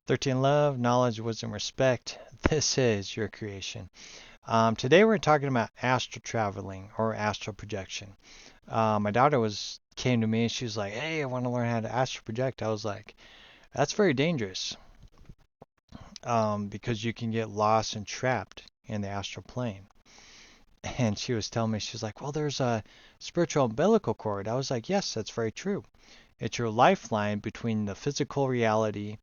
13 Love, Knowledge, Wisdom, Respect. This is your creation. Today we're talking about astral traveling or astral projection. My daughter came to me and she was like, "Hey, I want to learn how to astral project." I was like, "That's very dangerous because you can get lost and trapped in the astral plane." And she was telling me, she's like, "Well, there's a spiritual umbilical cord." I was like, "Yes, that's very true. It's your lifeline between the physical reality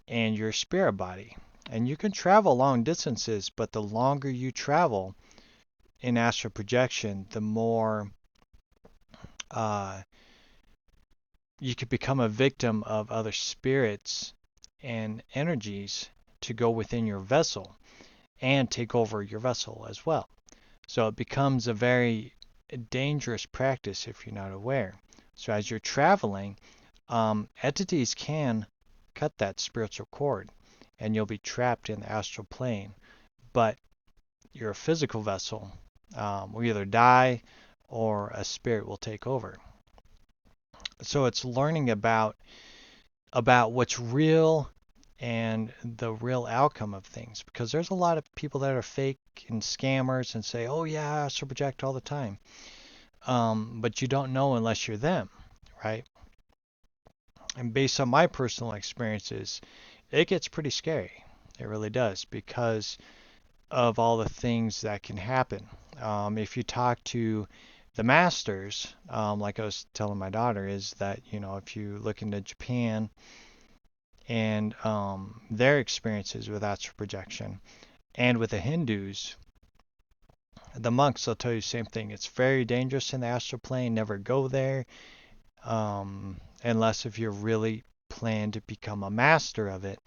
and your spirit body. And you can travel long distances, but the longer you travel in astral projection, the more uh, you could become a victim of other spirits and energies to go within your vessel and take over your vessel as well. So it becomes a very dangerous practice if you're not aware. So as you're traveling, entities can cut that spiritual cord and you'll be trapped in the astral plane. But your physical vessel will either die or a spirit will take over. So it's learning about what's real and the real outcome of things because there's a lot of people that are fake and scammers and say, "Oh yeah, I astral project all the time," but you don't know unless you're them, right? And based on my personal experiences, it gets pretty scary. It really does because of all the things that can happen. If you talk to the masters, like I was telling my daughter, is that if you look into Japan and their experiences with astral projection, and with the Hindus, the monks will tell you the same thing. It's very dangerous in the astral plane. Never go there, unless if you're really plan to become a master of it.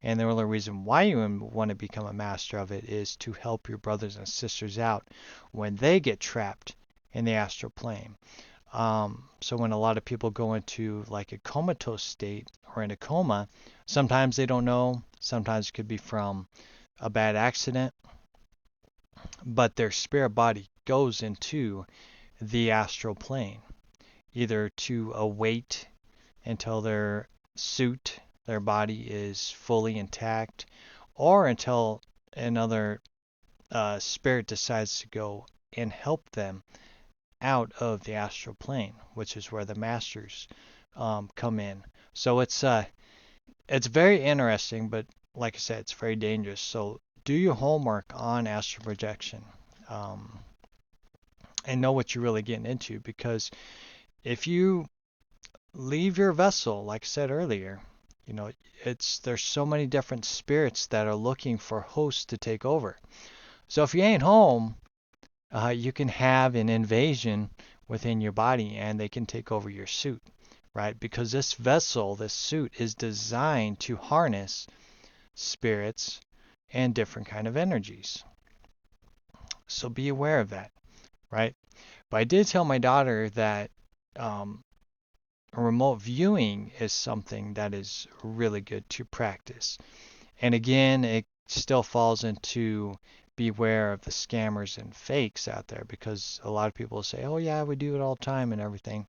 And the only reason why you want to become a master of it is to help your brothers and sisters out when they get trapped in the astral plane. So when a lot of people go into like a comatose state or in a coma, sometimes they don't know. Sometimes it could be from a bad accident, but their spirit body goes into the astral plane, either to await until their body is fully intact, or until another spirit decides to go and help them out of the astral plane, which is where the masters come in. So it's very interesting, but like I said, it's very dangerous. So do your homework on astral projection um, and know what you're really getting into, because if you leave your vessel, like I said earlier, you know, there's so many different spirits that are looking for hosts to take over. So if you ain't home, you can have an invasion within your body and they can take over your suit, right? Because this vessel, this suit is designed to harness spirits and different kind of energies. So be aware of that, right? But I did tell my daughter that um, remote viewing is something that is really good to practice. And again, it still falls into beware of the scammers and fakes out there, because a lot of people say, "Oh yeah, we do it all the time and everything,"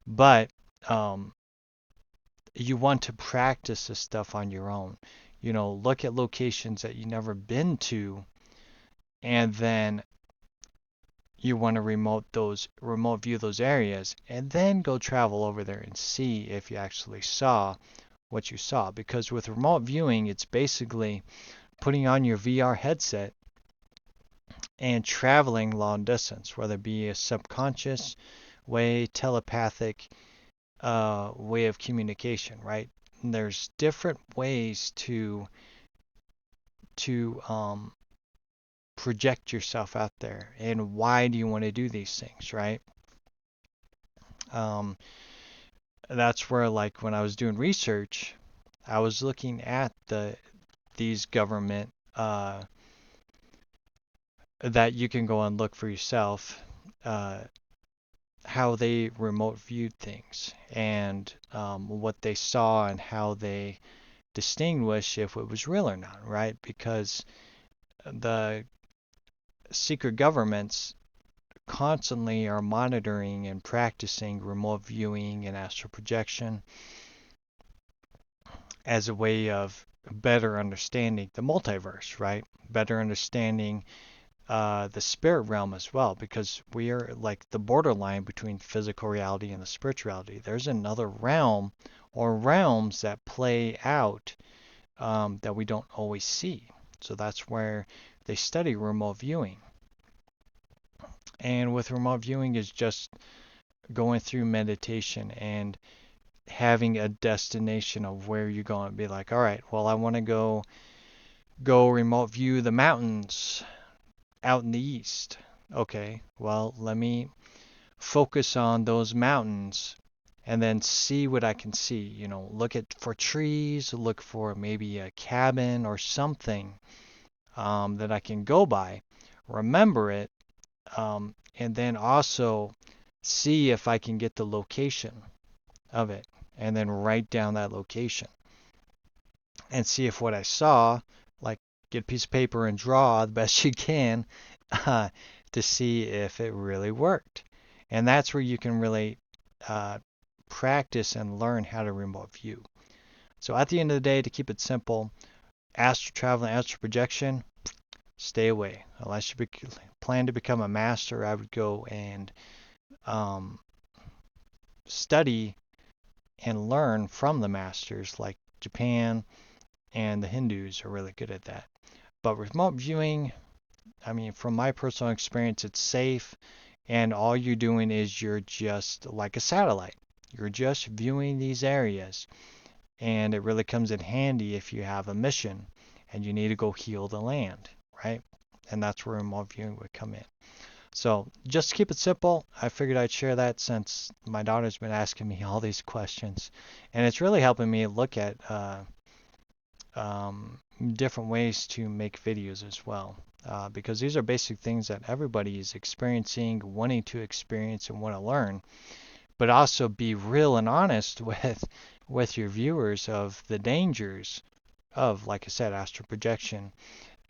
but um, you want to practice this stuff on your own. Look at locations that you never been to, and then you want to remote view those areas, and then go travel over there and see if you actually saw what you saw. Because with remote viewing, it's basically putting on your VR headset and traveling long distance, whether it be a subconscious way, telepathic way of communication, right? And there's different ways to project yourself out there, and why do you want to do these things, right? Um, that's where, like, when I was doing research, I was looking at these government that you can go and look for yourself, uh, how they remote viewed things, and what they saw and how they distinguish if it was real or not, right? Because the secret governments constantly are monitoring and practicing remote viewing and astral projection, as a way of better understanding the multiverse, right? Better understanding the spirit realm as well, because we are like the borderline between physical reality and the spiritual reality. There's another realm or realms that play out that we don't always see. So that's where they study remote viewing. And with remote viewing is just going through meditation and having a destination of where you're going to be like, all right, well, I want to go remote view the mountains out in the east. Okay, well, let me focus on those mountains and then see what I can see. Look at for trees, look for maybe a cabin or something that I can go by, remember it, and then also see if I can get the location of it, and then write down that location and see if what I saw, like get a piece of paper and draw the best you can uh, to see if it really worked. And that's where you can really uh, practice and learn how to remote view. So at the end of the day, to keep it simple, astral travel and astral projection, stay away. Unless you plan to become a master, I would go and um, study and learn from the masters like Japan, and the Hindus are really good at that. But remote viewing, I mean, from my personal experience, it's safe, and all you're doing is you're just like a satellite. You're just viewing these areas, and it really comes in handy if you have a mission and you need to go heal the land, right? And that's where remote viewing would come in. So just to keep it simple, I figured I'd share that since my daughter's been asking me all these questions, and it's really helping me look at different ways to make videos as well. Because these are basic things that everybody is experiencing, wanting to experience, and want to learn, but also be real and honest with your viewers of the dangers of, like I said, astral projection,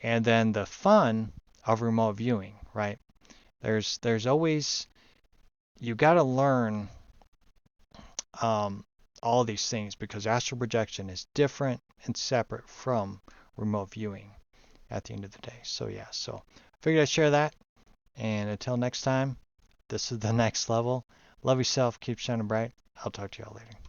and then the fun of remote viewing, right? There's always you got to learn um, all these things because astral projection is different and separate from remote viewing at the end of the day. So yeah, so figured I'd share that. And until next time, this is the next level. Love yourself, keep shining bright. I'll talk to y'all later.